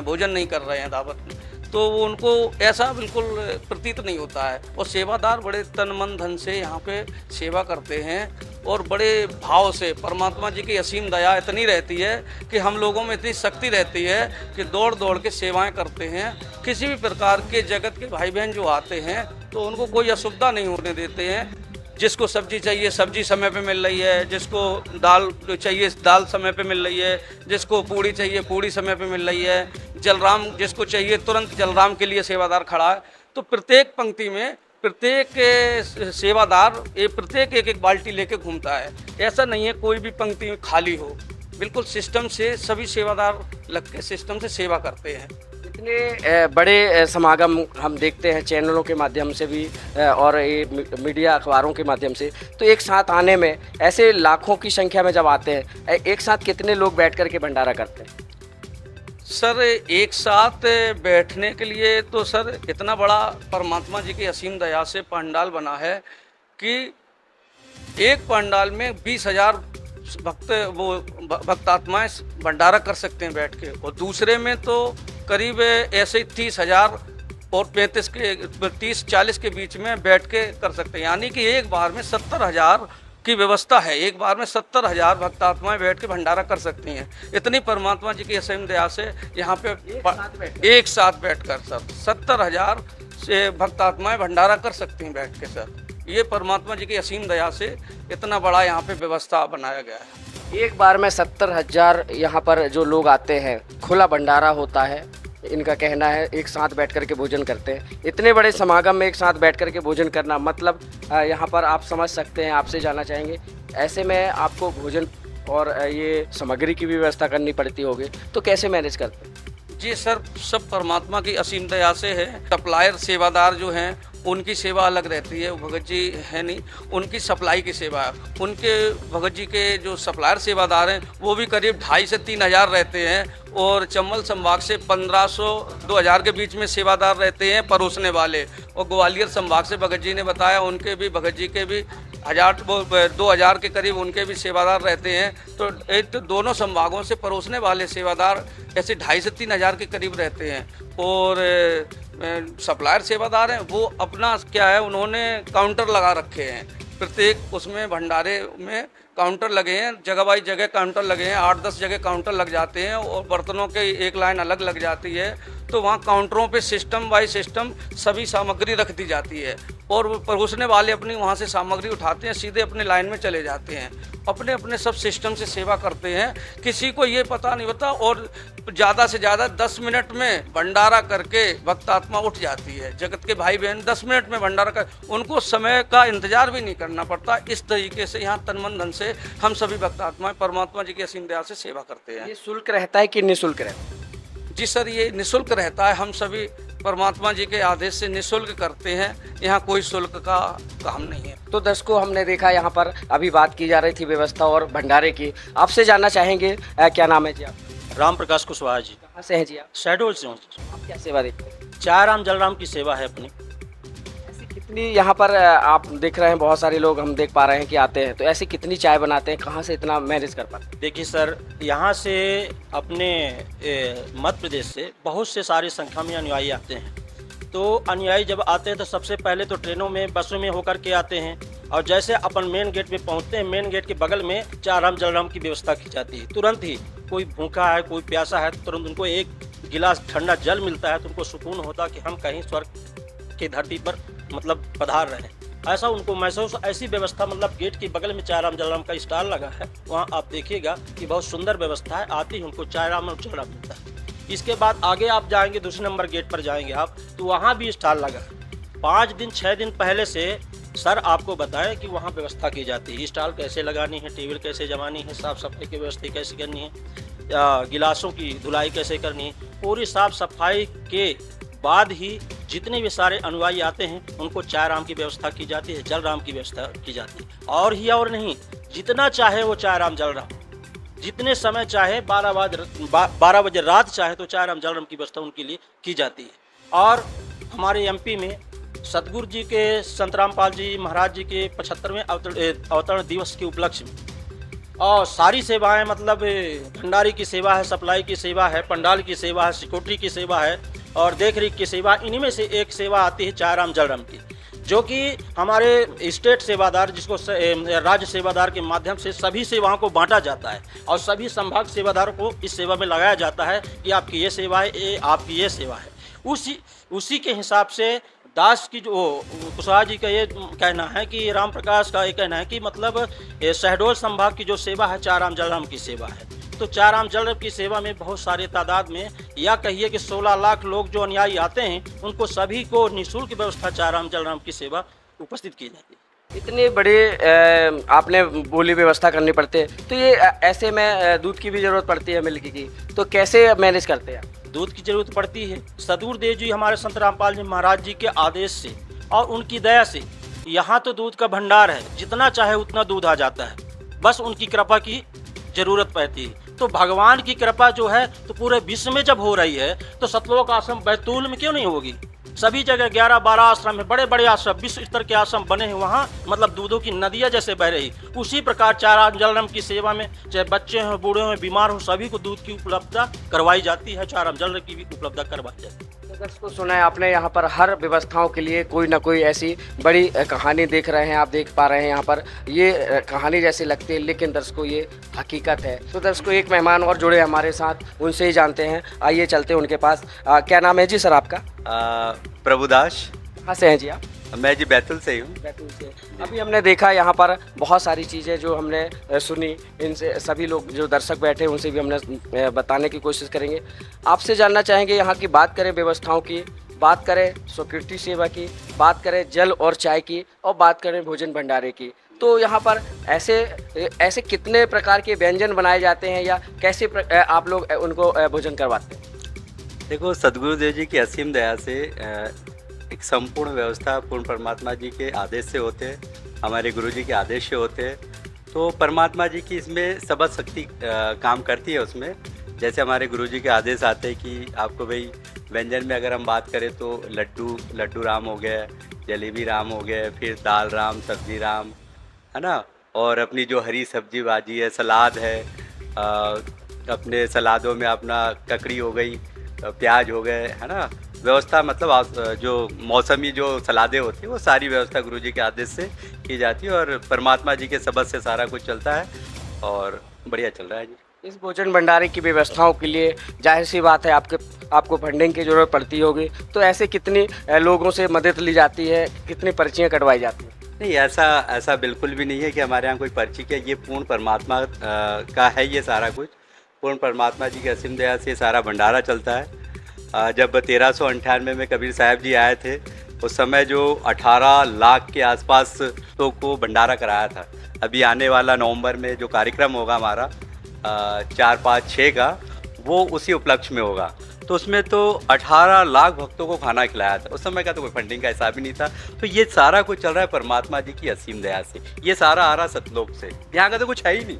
भोजन नहीं कर रहे हैं दावत में, तो वो उनको ऐसा बिल्कुल प्रतीत नहीं होता है। और सेवादार बड़े तन मन धन से यहाँ पे सेवा करते हैं और बड़े भाव से। परमात्मा जी की असीम दया इतनी रहती है कि हम लोगों में इतनी शक्ति रहती है कि दौड़ दौड़ के सेवाएं करते हैं। किसी भी प्रकार के जगत के भाई बहन जो आते हैं तो उनको कोई असुविधा नहीं होने देते हैं। जिसको सब्जी चाहिए सब्जी समय पे मिल रही है, जिसको दाल चाहिए दाल समय पे मिल रही है, जिसको पूड़ी चाहिए पूड़ी समय पे मिल रही है, जलराम जिसको चाहिए तुरंत जलराम के लिए सेवादार खड़ा है। तो प्रत्येक पंक्ति में प्रत्येक सेवादार प्रत्येक एक बाल्टी लेके घूमता है। ऐसा नहीं है कोई भी पंक्ति में खाली हो, बिल्कुल सिस्टम से सभी सेवादार लग के सिस्टम से सेवा करते हैं। इतने बड़े समागम हम देखते हैं चैनलों के माध्यम से भी और ये मीडिया अखबारों के माध्यम से, तो एक साथ आने में ऐसे लाखों की संख्या में जब आते हैं, एक साथ कितने लोग बैठ कर के भंडारा करते हैं? सर एक साथ बैठने के लिए तो सर इतना बड़ा परमात्मा जी की असीम दया से पंडाल बना है कि एक पंडाल में 20,000 भक्तात्माएं भंडारा कर सकते हैं बैठ के, और दूसरे में तो करीब ऐसे ही 30,000 और 30-40 के बीच में बैठ के कर सकते हैं। यानी कि एक बार में 70,000 की व्यवस्था है, एक बार में 70,000 भक्तात्माएं बैठ के भंडारा कर सकती हैं। इतनी परमात्मा जी की असीम दया से यहाँ पे एक साथ बैठकर सर 70,000 से भक्तात्माएं भंडारा कर सकती हैं बैठ के सर। ये परमात्मा जी की असीम दया से इतना बड़ा यहाँ पे व्यवस्था बनाया गया है। एक बार में 70,000 यहाँ पर जो लोग आते हैं, खुला भंडारा होता है, इनका कहना है एक साथ बैठ कर के भोजन करते हैं। इतने बड़े समागम में एक साथ बैठ कर के भोजन करना मतलब यहाँ पर आप समझ सकते हैं। आपसे जानना चाहेंगे, ऐसे में आपको भोजन और ये सामग्री की भी व्यवस्था करनी पड़ती होगी, तो कैसे मैनेज करते हैं? जी सर, सब परमात्मा की असीम दया से है। सप्लायर सेवादार जो हैं उनकी सेवा अलग रहती है, भगत जी है नहीं, उनकी सप्लाई की सेवा है। उनके भगत जी के जो सप्लायर सेवादार हैं वो भी करीब 2,500 से 3,000 रहते हैं, और चंबल संभाग से 1,500-2,000 के बीच में सेवादार रहते हैं परोसने वाले। और ग्वालियर संभाग से भगत जी ने बताया उनके भी भगत जी के भी 2,000 के करीब उनके भी सेवादार रहते हैं। तो दोनों संभागों से परोसने वाले सेवादार ऐसे 2,500 से 3,000 के करीब रहते हैं। और सप्लायर सेवादार हैं वो अपना क्या है, उन्होंने काउंटर लगा रखे हैं प्रत्येक उसमें भंडारे में काउंटर लगे हैं, जगह बाई जगह काउंटर लगे हैं, 8-10 जगह काउंटर लग जाते हैं, और बर्तनों के एक लाइन अलग लग जाती है। तो वहाँ काउंटरों पे सिस्टम बाई सिस्टम सभी सामग्री रख दी जाती है, और परोसने वाले अपनी वहाँ से सामग्री उठाते हैं, सीधे अपने लाइन में चले जाते हैं, अपने अपने सब सिस्टम से सेवा करते हैं। किसी को ये पता नहीं होता, और ज़्यादा से ज़्यादा 10 मिनट में भंडारा करके भक्तात्मा उठ जाती है। जगत के भाई बहन 10 मिनट में भंडारा कर, उनको समय का इंतजार भी नहीं करना पड़ता। इस तरीके से यहाँ तन मन धन से हम सभी भक्तात्माएं परमात्मा जी की असीम दया से सेवा करते हैं। ये शुल्क रहता है कि निःशुल्क रहता है? जी सर, ये निःशुल्क रहता है। हम सभी परमात्मा जी के आदेश से निःशुल्क करते हैं, यहाँ कोई शुल्क का काम नहीं है। तो दर्शकों, हमने देखा यहाँ पर अभी बात की जा रही थी व्यवस्था और भंडारे की। आपसे जानना चाहेंगे, क्या नाम है जी आप? राम प्रकाश कुशवाहा जी। कहाँ से हैं जी आप? शहडोल से हूँ। आप क्या सेवा देखते हैं? चार राम जलराम की सेवा है अपनी। ऐसी कितनी यहाँ पर आप देख रहे हैं, बहुत सारे लोग हम देख पा रहे हैं कि आते हैं, तो ऐसी कितनी चाय बनाते हैं, कहाँ से इतना मैनेज कर पाते हैं? देखिए सर, यहाँ से अपने मध्य प्रदेश से बहुत से सारी संख्या में अनुयायी आते हैं। तो अनुयायी जब आते हैं तो सबसे पहले तो ट्रेनों में, बसों में होकर के आते हैं, और जैसे अपन मेन गेट पे पहुँचते हैं, मेन गेट के बगल में चार राम जलराम की व्यवस्था की जाती है। तुरंत ही कोई भूखा है, कोई प्यासा है, तुरंत उनको एक गिलास ठंडा जल मिलता है, तो उनको सुकून होता कि हम कहीं स्वर्ग की धरती पर मतलब पधार रहे हैं, ऐसा उनको महसूस। ऐसी व्यवस्था मतलब गेट के बगल में चार राम जलराम का स्टॉल लगा है, वहाँ आप देखिएगा कि बहुत सुंदर व्यवस्था है। आती ही उनको चार राम और जलराम मिलता है। इसके बाद आगे आप जाएंगे, दूसरे नंबर गेट पर जाएंगे आप, तो वहाँ भी स्टॉल लगा है। 5 दिन 6 दिन पहले से सर आपको बताएं कि वहाँ व्यवस्था की जाती है, स्टॉल कैसे लगानी है, टेबल कैसे जमानी है, साफ़ सफाई की व्यवस्था कैसे करनी है, गिलासों की धुलाई कैसे करनी है। पूरी साफ़ सफाई के बाद ही जितने भी सारे अनुयायी आते हैं उनको चाय राम की व्यवस्था की जाती है, जल राम की व्यवस्था की जाती है। और ही और नहीं, जितना चाहे वो चाय राम जल राम, जितने समय चाहे 12 बजे रात चाहे तो चाय राम जल राम की व्यवस्था उनके लिए की जाती है। और हमारे एमपी में सतगुरु जी के संत रामपाल जी महाराज जी के 75वें अवतरण दिवस के उपलक्ष्य में और सारी सेवाएं, मतलब भंडारी की सेवा है, सप्लाई की सेवा है, पंडाल की सेवा है, सिक्योरिटी की सेवा है और देख रेख की सेवा। इन्हीं में से एक सेवा आती है चाय राम जल राम की, जो कि हमारे स्टेट सेवादार, जिसको राज्य सेवादार के माध्यम से सभी सेवाओं को बांटा जाता है और सभी संभाग सेवादारों को इस सेवा में लगाया जाता है कि आपकी ये सेवा है, ये आपकी ये सेवा है। उसी के हिसाब से दास की जो कुशवाहा जी का ये कहना है कि राम प्रकाश का ये कहना है कि मतलब शहडोल संभाग की जो सेवा है चार राम जल राम की सेवा है। तो चार राम जल राम की सेवा में बहुत सारे तादाद में, या कहिए कि 16 लाख लोग जो अनुयायी आते हैं, उनको सभी को निःशुल्क व्यवस्था चार राम जल राम की सेवा उपस्थित की जाती है। इतने बड़े आपने बोली व्यवस्था करनी पड़ती है, तो ये ऐसे में दूध की भी ज़रूरत पड़ती है, मिल्क की, तो कैसे मैनेज करते हैं? दूध की जरूरत पड़ती है। सतगुरु देव जी हमारे संत रामपाल जी महाराज जी के आदेश से और उनकी दया से यहाँ तो दूध का भंडार है, जितना चाहे उतना दूध आ जाता है, बस उनकी कृपा की जरूरत पड़ती है। तो भगवान की कृपा जो है तो पूरे विश्व में जब हो रही है तो सतलोक आश्रम बैतूल में क्यों नहीं होगी। सभी जगह 11-12 आश्रम है, बड़े बड़े आश्रम, विश्व स्तर के आश्रम बने हैं वहाँ, मतलब दूधों की नदियाँ जैसे बह रही। उसी प्रकार चारा जलम की सेवा में चाहे बच्चे हों, बूढ़े हों, बीमार हों, सभी को दूध की उपलब्धता करवाई जाती है, चारा जल की भी उपलब्धता करवाई जाती है। तो दर्शकों सुना है आपने, यहाँ पर हर व्यवस्थाओं के लिए कोई ना कोई ऐसी बड़ी कहानी देख रहे हैं, आप देख पा रहे हैं यहाँ पर। ये कहानी जैसी लगती है लेकिन दर्शकों ये हकीकत है। तो दर्शकों एक मेहमान और जुड़े हमारे साथ, उनसे ही जानते हैं, आइए चलते हैं उनके पास। क्या नाम है जी सर आपका? प्रभुदास। कहाँ से हैं जी आप? मैं जी बैतूल से ही हूँ। बैतूल से। अभी हमने देखा यहाँ पर बहुत सारी चीज़ें जो हमने सुनी, इनसे सभी लोग जो दर्शक बैठे हैं उनसे भी हमने बताने की कोशिश करेंगे। आपसे जानना चाहेंगे यहाँ की बात करें व्यवस्थाओं की, बात करें सिक्योरिटी सेवा की, बात करें जल और चाय की, और बात करें भोजन भंडारे की, तो यहाँ पर ऐसे कितने प्रकार के व्यंजन बनाए जाते हैं या कैसे आप लोग उनको भोजन करवाते हैं? देखो, सदगुरुदेव जी की असीम दया से एक संपूर्ण व्यवस्था पूर्ण परमात्मा जी के आदेश से होते हैं, हमारे गुरु जी के आदेश से होते हैं। तो परमात्मा जी की इसमें सबद शक्ति काम करती है उसमें। जैसे हमारे गुरु जी के आदेश आते हैं कि आपको भाई व्यंजन में अगर हम बात करें तो लड्डू राम हो गए, जलेबी राम हो गए, फिर दाल राम, सब्जी राम, है ना, और अपनी जो हरी सब्जी भाजी है, सलाद है, अपने सलादों में अपना ककड़ी हो गई, प्याज हो गए, है ना, व्यवस्था मतलब जो मौसमी जो सलादें होती है वो सारी व्यवस्था गुरुजी के आदेश से की जाती है और परमात्मा जी के सबद से सारा कुछ चलता है और बढ़िया चल रहा है जी। इस भोजन भंडारे की व्यवस्थाओं के लिए जाहिर सी बात है आपको फंडिंग की ज़रूरत पड़ती होगी, तो ऐसे कितनी लोगों से मदद ली जाती है, कितनी पर्चियाँ कटवाई जाती हैं? नहीं, ऐसा बिल्कुल भी नहीं है कि हमारे यहाँ कोई पर्ची क्या, ये पूर्ण परमात्मा का है ये सारा कुछ। पूर्ण परमात्मा जी की असीम दया से सारा भंडारा चलता है। जब 1398 में कबीर साहब जी आए थे उस समय जो 18 लाख के आसपास तो को भंडारा कराया था। अभी आने वाला नवंबर में जो कार्यक्रम होगा हमारा 4, 5, 6 का, वो उसी उपलक्ष्य में होगा। तो उसमें तो 18 लाख भक्तों को खाना खिलाया था। उस समय का तो कोई फंडिंग का हिसाब ही नहीं था। तो ये सारा कुछ चल रहा है परमात्मा जी की असीम दया से। ये सारा आ रहा सतलोक से, यहाँ का तो कुछ है ही नहीं।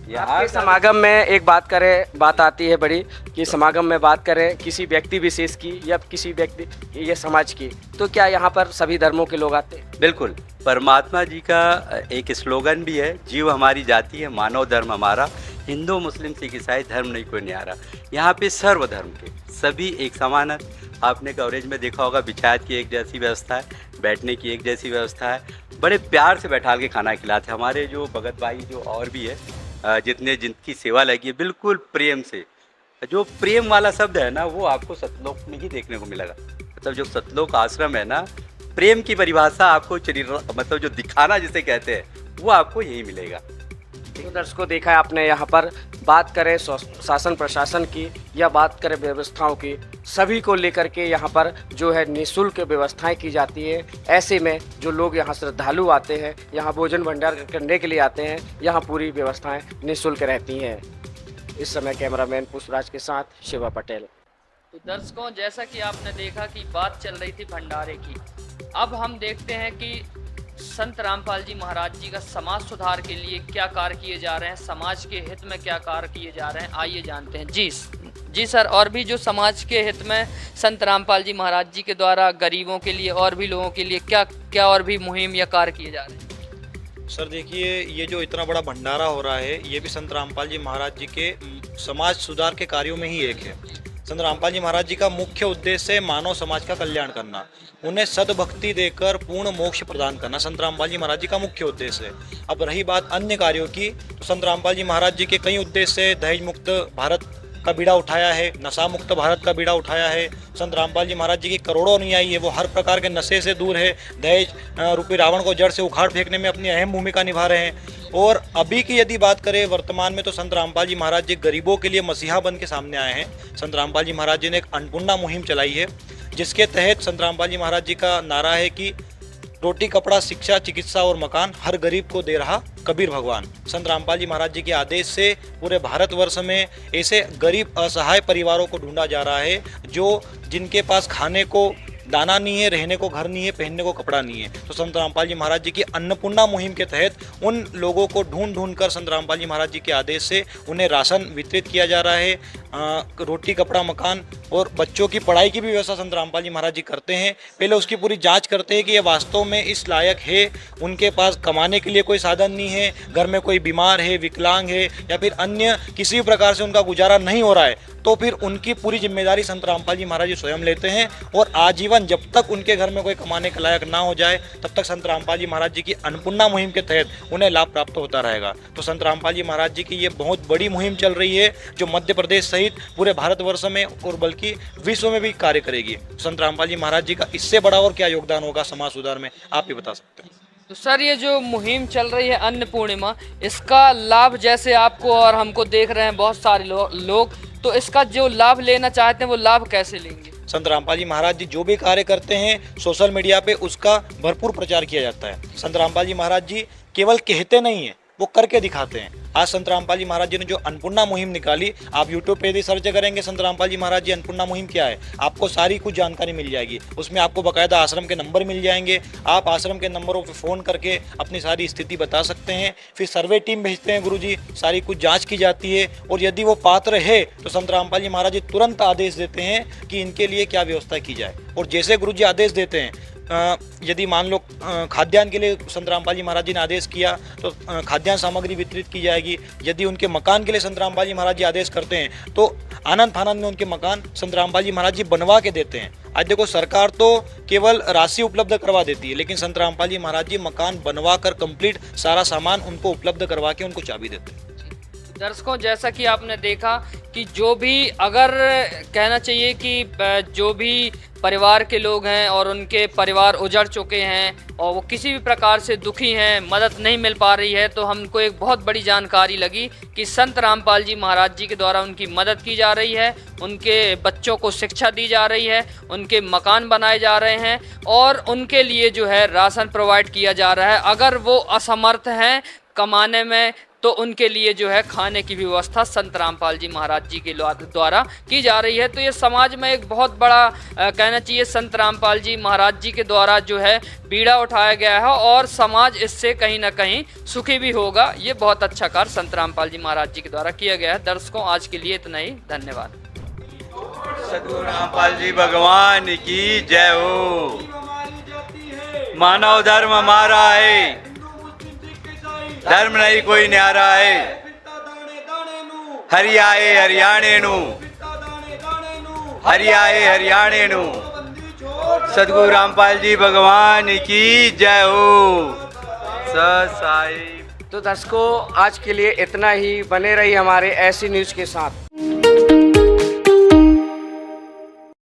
आपके समागम में एक बात आती है बड़ी कि समागम में बात करें किसी व्यक्ति विशेष की या किसी व्यक्ति या समाज की, तो क्या यहाँ पर सभी धर्मों के लोग आते हैं? बिल्कुल, परमात्मा जी का एक स्लोगन भी है, जीव हमारी जाति है, मानव धर्म हमारा, हिंदू मुस्लिम सिख ईसाई धर्म नहीं कोई न्यारा। यहाँ पे सर्व धर्म के सभी एक समान है। आपने कवरेज में देखा होगा, बिछायत की एक जैसी व्यवस्था है, बैठने की एक जैसी व्यवस्था है, बड़े प्यार से बैठा के खाना खिलाते हैं। हमारे जो भगत भाई जो और भी है जितने जिनकी सेवा लगी है, बिल्कुल प्रेम से, जो प्रेम वाला शब्द है ना वो आपको सतलोक में ही देखने को मिलेगा। मतलब जो सतलोक आश्रम है ना, प्रेम की परिभाषा आपको मतलब जो दिखाना जिसे कहते हैं वो आपको यही मिलेगा। तो दर्शकों देखा है आपने, यहाँ पर बात करें शासन प्रशासन की या बात करें व्यवस्थाओं की, सभी को लेकर के यहाँ पर जो है निःशुल्क व्यवस्थाएं की जाती है। ऐसे में जो लोग यहाँ श्रद्धालु आते हैं, यहाँ भोजन भंडार करने के लिए आते हैं, यहाँ पूरी व्यवस्थाएं निःशुल्क रहती हैं। इस समय कैमरामैन पुष्पराज के साथ शिवा पटेल। तो दर्शकों, जैसा कि आपने देखा कि बात चल रही थी भंडारे की, अब हम देखते हैं कि संत रामपाल जी महाराज जी का समाज सुधार के लिए क्या कार्य किए जा रहे हैं, समाज के हित में क्या कार्य किए जा रहे हैं, आइए जानते हैं। जी सर, और भी जो समाज के हित में संत रामपाल जी महाराज जी के द्वारा गरीबों के लिए और भी लोगों के लिए क्या और भी मुहिम या कार्य किए जा रहे हैं? सर देखिए, ये जो इतना बड़ा भंडारा हो रहा है ये भी संत रामपाल जी महाराज जी के समाज सुधार के कार्यों में ही एक है। संत रामपाल जी महाराज जी का मुख्य उद्देश्य है मानव समाज का कल्याण करना, उन्हें सद्भक्ति देकर पूर्ण मोक्ष प्रदान करना संत रामपाल जी महाराज जी का मुख्य उद्देश्य है। अब रही बात अन्य कार्यों की, तो संत रामपाल जी महाराज जी के कई उद्देश्य है। दहेज मुक्त भारत का बीड़ा उठाया है, नशा मुक्त भारत का बीड़ा उठाया है। संत रामपाल जी महाराज जी की करोड़ों अनुयायी है, वो हर प्रकार के नशे से दूर है, दहेज रूपी रावण को जड़ से उखाड़ फेंकने में अपनी अहम भूमिका निभा रहे हैं। और अभी की यदि बात करें वर्तमान में, तो संत रामपाल जी महाराज जी गरीबों के लिए मसीहा बन के सामने आए हैं। संत रामपाल जी महाराज जी ने एक अन्नपूर्णा मुहिम चलाई है, जिसके तहत संत रामपाल जी महाराज जी का नारा है कि रोटी कपड़ा शिक्षा चिकित्सा और मकान हर गरीब को दे रहा कबीर भगवान। संत रामपाल जी महाराज जी के आदेश से पूरे भारतवर्ष में ऐसे गरीब असहाय परिवारों को ढूंढा जा रहा है जो जिनके पास खाने को दाना नहीं है, रहने को घर नहीं है, पहनने को कपड़ा नहीं है। तो संत रामपाल जी महाराज जी की अन्नपूर्णा मुहिम के तहत उन लोगों को ढूंढ ढूंढ कर संत रामपाल जी महाराज जी के आदेश से उन्हें राशन वितरित किया जा रहा है। रोटी, कपड़ा, मकान और बच्चों की पढ़ाई की भी व्यवस्था संत रामपाल जी महाराज जी करते हैं। पहले उसकी पूरी जांच करते हैं कि ये वास्तव में इस लायक है, उनके पास कमाने के लिए कोई साधन नहीं है, घर में कोई बीमार है, विकलांग है या फिर अन्य किसी भी प्रकार से उनका गुजारा नहीं हो रहा है, तो फिर उनकी पूरी जिम्मेदारी संत रामपाल जी महाराज जी स्वयं लेते हैं और आजीवन जब तक उनके घर में कोई कमाने के लायक ना हो जाए तब तक संत रामपाल जी महाराज जी की अन्नपूर्णा मुहिम के तहत उन्हें लाभ प्राप्त होता रहेगा। तो संत रामपाल जी महाराज जी की ये बहुत बड़ी मुहिम चल रही है जो मध्य प्रदेश सहित पूरे भारतवर्ष में और बल्कि विश्व में भी कार्य करेगी। संत रामपाल जी महाराज जी का इससे बड़ा और क्या योगदान होगा समाज सुधार में, आप ही बता सकते हैं। तो सर, ये जो मुहिम चल रही है अन्न पूर्णिमा, इसका लाभ जैसे आपको और हमको देख रहे हैं बहुत सारे लोग, तो इसका जो लाभ लेना चाहते हैं वो लाभ कैसे लेंगे? संत रामपाल जी महाराज जी जो भी कार्य करते हैं सोशल मीडिया पे उसका भरपूर प्रचार किया जाता है। संत रामपाल जी महाराज जी केवल कहते नहीं हैं, वो करके दिखाते हैं। आज संत रामपाल जी महाराज जी ने जो अन्नपूर्णा मुहिम निकाली, आप यूट्यूब पे यदि सर्च करेंगे संत रामपाल जी महाराज जी अन्नपूर्णा मुहिम क्या है, आपको सारी कुछ जानकारी मिल जाएगी। उसमें आपको बाकायदा आश्रम के नंबर मिल जाएंगे, आप आश्रम के नंबरों पे फ़ोन करके अपनी सारी स्थिति बता सकते हैं। फिर सर्वे टीम भेजते हैं गुरुजी, सारी कुछ जाँच की जाती है और यदि वो पात्र है तो संत रामपाल जी महाराज जी तुरंत आदेश देते हैं कि इनके लिए क्या व्यवस्था की जाए। और जैसे गुरुजी आदेश देते हैं, यदि मान लो खाद्यान्न के लिए संत रामपाल जी महाराज जी ने आदेश किया तो खाद्यान्न सामग्री वितरित की जाएगी। यदि उनके मकान के लिए संत रामपाल जी महाराज जी आदेश करते हैं तो आनंद फानंद में उनके मकान संत रामपाल जी महाराज जी बनवा के देते हैं। आज देखो, सरकार तो केवल राशि उपलब्ध करवा देती है, लेकिन संत रामपाल जी महाराज जी मकान बनवा कर कंप्लीट सारा सामान उनको उपलब्ध करवा के उनको चाबी देते हैं। दर्शकों, जैसा कि आपने देखा कि जो भी, अगर कहना चाहिए कि जो भी परिवार के लोग हैं और उनके परिवार उजड़ चुके हैं और वो किसी भी प्रकार से दुखी हैं, मदद नहीं मिल पा रही है, तो हमको एक बहुत बड़ी जानकारी लगी कि संत रामपाल जी महाराज जी के द्वारा उनकी मदद की जा रही है, उनके बच्चों को शिक्षा दी जा रही है, उनके मकान बनाए जा रहे हैं और उनके लिए जो है राशन प्रोवाइड किया जा रहा है। अगर वो असमर्थ हैं कमाने में तो उनके लिए जो है खाने की व्यवस्था संत रामपाल जी महाराज जी के द्वारा की जा रही है। तो ये समाज में एक बहुत बड़ा कहना चाहिए संत रामपाल जी महाराज जी के द्वारा जो है बीड़ा उठाया गया है और समाज इससे कहीं ना कहीं सुखी भी होगा। ये बहुत अच्छा कार्य संत रामपाल जी महाराज जी के द्वारा किया गया है। दर्शकों, आज के लिए इतना ही, धन्यवाद। सद्गुरु रामपाल जी भगवान की जय हो। मानव धर्म हमारा है, धर्म नहीं कोई न्यारा है। हरियाए हरियाणे नू, हरियाए हरियाणे नू। सद्गुरु रामपाल जी भगवान की जय हो। साई। तो दर्शकों, आज के लिए इतना ही। बने रही हमारे ऐसी न्यूज़ के साथ।